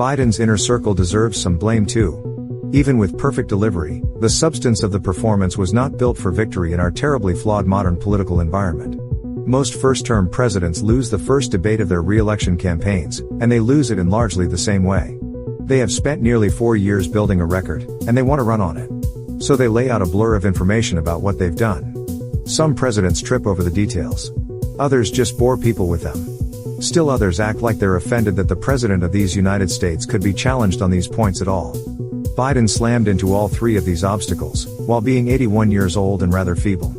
Biden's inner circle deserves some blame too. Even with perfect delivery, the substance of the performance was not built for victory in our terribly flawed modern political environment. Most first-term presidents lose the first debate of their re-election campaigns, and they lose it in largely the same way. They have spent nearly 4 years building a record, and they want to run on it. So they lay out a blur of information about what they've done. Some presidents trip over the details. Others just bore people with them. Still others act like they're offended that the president of these United States could be challenged on these points at all. Biden slammed into all 3 of these obstacles, while being 81 years old and rather feeble.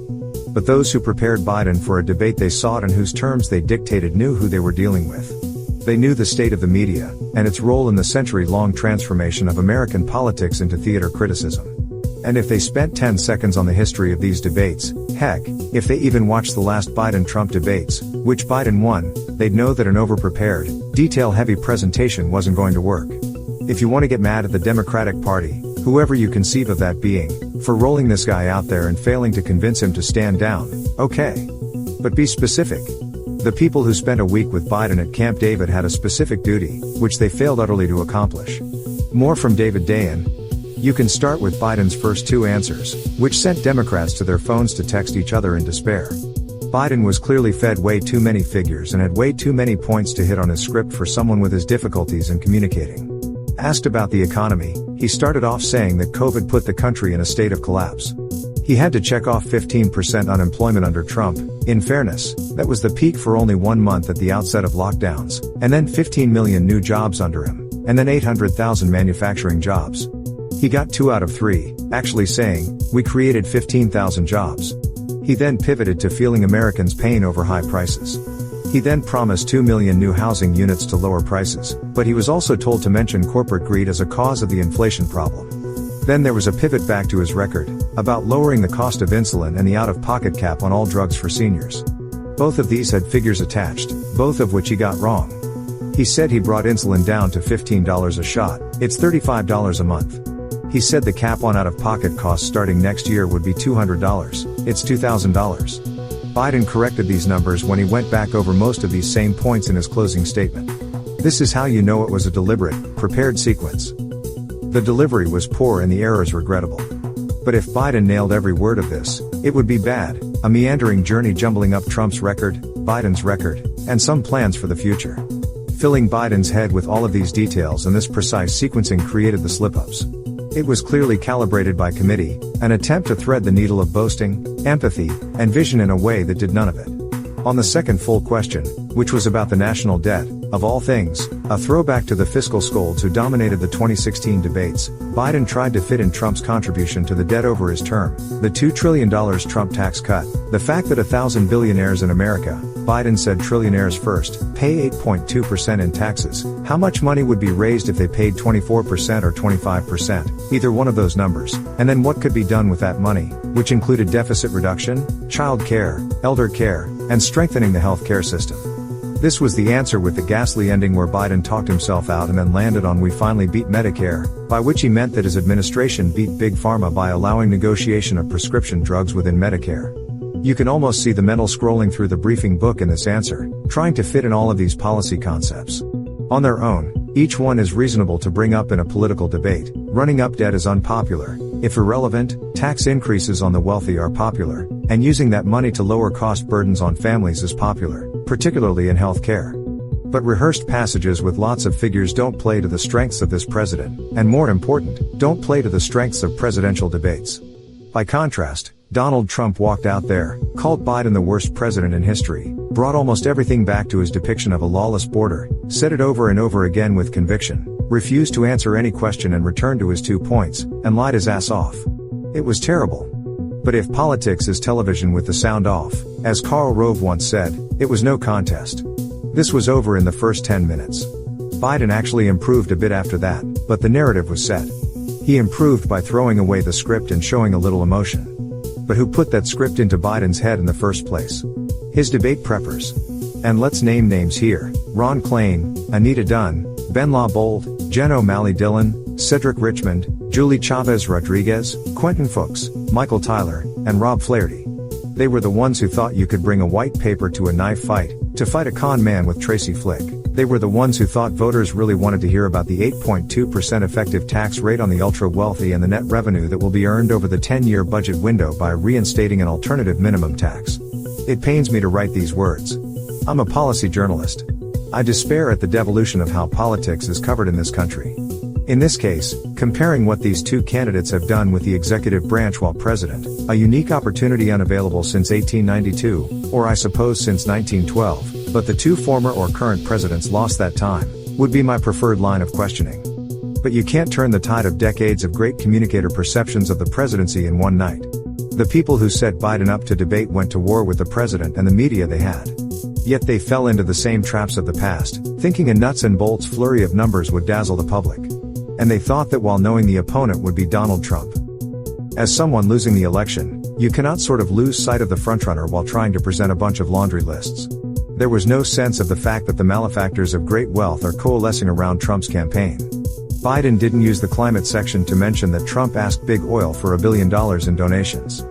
But those who prepared Biden for a debate they sought and whose terms they dictated knew who they were dealing with. They knew the state of the media, and its role in the century-long transformation of American politics into theater criticism. And if they spent 10 seconds on the history of these debates, heck, if they even watched the last Biden-Trump debates, which Biden won, they'd know that an over-prepared, detail-heavy presentation wasn't going to work. If you want to get mad at the Democratic Party, whoever you conceive of that being, for rolling this guy out there and failing to convince him to stand down, okay. But be specific. The people who spent a week with Biden at Camp David had a specific duty, which they failed utterly to accomplish. More from David Dayen. You can start with Biden's first 2 answers, which sent Democrats to their phones to text each other in despair. Biden was clearly fed way too many figures and had way too many points to hit on his script for someone with his difficulties in communicating. Asked about the economy, he started off saying that COVID put the country in a state of collapse. He had to check off 15% unemployment under Trump. In fairness, that was the peak for only 1 month at the outset of lockdowns, and then 15 million new jobs under him, and then 800,000 manufacturing jobs. He got 2 out of 3, actually saying, "We created 15,000 jobs." He then pivoted to feeling Americans' pain over high prices. He then promised 2 million new housing units to lower prices, but he was also told to mention corporate greed as a cause of the inflation problem. Then there was a pivot back to his record, about lowering the cost of insulin and the out-of-pocket cap on all drugs for seniors. Both of these had figures attached, both of which he got wrong. He said he brought insulin down to $15 a shot, it's $35 a month. He said the cap on out-of-pocket costs starting next year would be $200, it's $2,000. Biden corrected these numbers when he went back over most of these same points in his closing statement. This is how you know it was a deliberate, prepared sequence. The delivery was poor and the errors regrettable. But if Biden nailed every word of this, it would be bad, a meandering journey jumbling up Trump's record, Biden's record, and some plans for the future. Filling Biden's head with all of these details and this precise sequencing created the slip-ups. It was clearly calibrated by committee, an attempt to thread the needle of boasting, empathy, and vision in a way that did none of it. On the second full question, which was about the national debt, of all things, a throwback to the fiscal scolds who dominated the 2016 debates, Biden tried to fit in Trump's contribution to the debt over his term, the $2 trillion Trump tax cut, the fact that 1,000 billionaires in America, Biden said trillionaires first, pay 8.2% in taxes. How much money would be raised if they paid 24% or 25%, either one of those numbers, and then what could be done with that money, which included deficit reduction, child care, elder care, and strengthening the health care system. This was the answer with the ghastly ending where Biden talked himself out and then landed on "we finally beat Medicare," by which he meant that his administration beat Big Pharma by allowing negotiation of prescription drugs within Medicare. You can almost see the mental scrolling through the briefing book in this answer, trying to fit in all of these policy concepts. On their own, each one is reasonable to bring up in a political debate. Running up debt is unpopular. If irrelevant, tax increases on the wealthy are popular, and using that money to lower cost burdens on families is popular, particularly in health care. But rehearsed passages with lots of figures don't play to the strengths of this president, and more important, don't play to the strengths of presidential debates. By contrast, Donald Trump walked out there, called Biden the worst president in history, brought almost everything back to his depiction of a lawless border, said it over and over again with conviction, refused to answer any question and returned to his 2 points, and lied his ass off. It was terrible. But if politics is television with the sound off, as Karl Rove once said, it was no contest. This was over in the first 10 minutes. Biden actually improved a bit after that, but the narrative was set. He improved by throwing away the script and showing a little emotion. But who put that script into Biden's head in the first place? His debate preppers. And let's name names here: Ron Klain, Anita Dunn, Ben LaBolt, Jen O'Malley Dillon, Cedric Richmond, Julie Chavez Rodriguez, Quentin Fulks, Michael Tyler, and Rob Flaherty. They were the ones who thought you could bring a white paper to a knife fight, to fight a con man with Tracy Flick. They were the ones who thought voters really wanted to hear about the 8.2% effective tax rate on the ultra-wealthy and the net revenue that will be earned over the 10-year budget window by reinstating an alternative minimum tax. It pains me to write these words. I'm a policy journalist. I despair at the devolution of how politics is covered in this country. In this case, comparing what these two candidates have done with the executive branch while president, a unique opportunity unavailable since 1892, or I suppose since 1912, but the two former or current presidents lost that time, would be my preferred line of questioning. But you can't turn the tide of decades of great communicator perceptions of the presidency in one night. The people who set Biden up to debate went to war with the president and the media they had. Yet they fell into the same traps of the past, thinking a nuts and bolts flurry of numbers would dazzle the public. And they thought that while knowing the opponent would be Donald Trump. As someone losing the election, you cannot sort of lose sight of the frontrunner while trying to present a bunch of laundry lists. There was no sense of the fact that the malefactors of great wealth are coalescing around Trump's campaign. Biden didn't use the climate section to mention that Trump asked Big Oil for $1 billion in donations.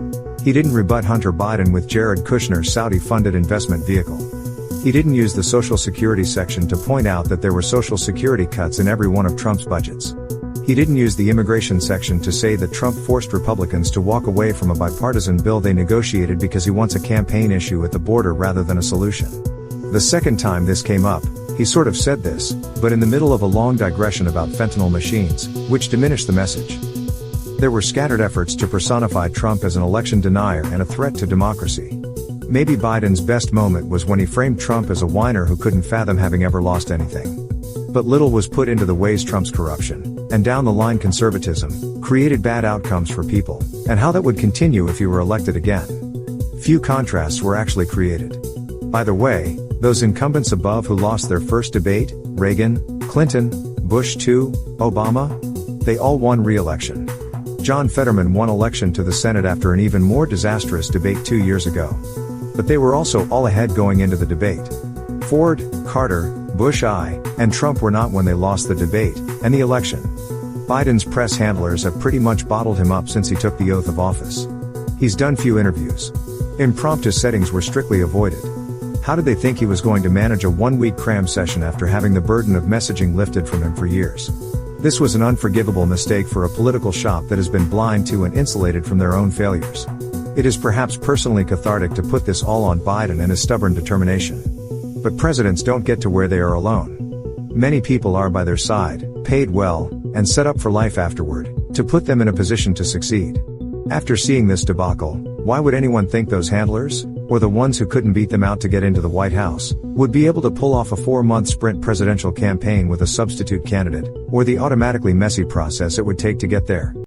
He didn't rebut Hunter Biden with Jared Kushner's Saudi-funded investment vehicle. He didn't use the Social Security section to point out that there were Social Security cuts in every one of Trump's budgets. He didn't use the immigration section to say that Trump forced Republicans to walk away from a bipartisan bill they negotiated because he wants a campaign issue at the border rather than a solution. The second time this came up, he sort of said this, but in the middle of a long digression about fentanyl machines, which diminished the message. There were scattered efforts to personify Trump as an election denier and a threat to democracy. Maybe Biden's best moment was when he framed Trump as a whiner who couldn't fathom having ever lost anything. But little was put into the ways Trump's corruption, and down the line conservatism, created bad outcomes for people, and how that would continue if he were elected again. Few contrasts were actually created. By the way, those incumbents above who lost their first debate, Reagan, Clinton, Bush II, Obama, they all won re-election. John Fetterman won election to the Senate after an even more disastrous debate 2 years ago. But they were also all ahead going into the debate. Ford, Carter, Bush I, and Trump were not when they lost the debate, and the election. Biden's press handlers have pretty much bottled him up since he took the oath of office. He's done few interviews. Impromptu settings were strictly avoided. How did they think he was going to manage a one-week cram session after having the burden of messaging lifted from him for years? This was an unforgivable mistake for a political shop that has been blind to and insulated from their own failures. It is perhaps personally cathartic to put this all on Biden and his stubborn determination. But presidents don't get to where they are alone. Many people are by their side, paid well, and set up for life afterward, to put them in a position to succeed. After seeing this debacle, why would anyone think those handlers, or the ones who couldn't beat them out to get into the White House, would be able to pull off a 4-month sprint presidential campaign with a substitute candidate, or the automatically messy process it would take to get there?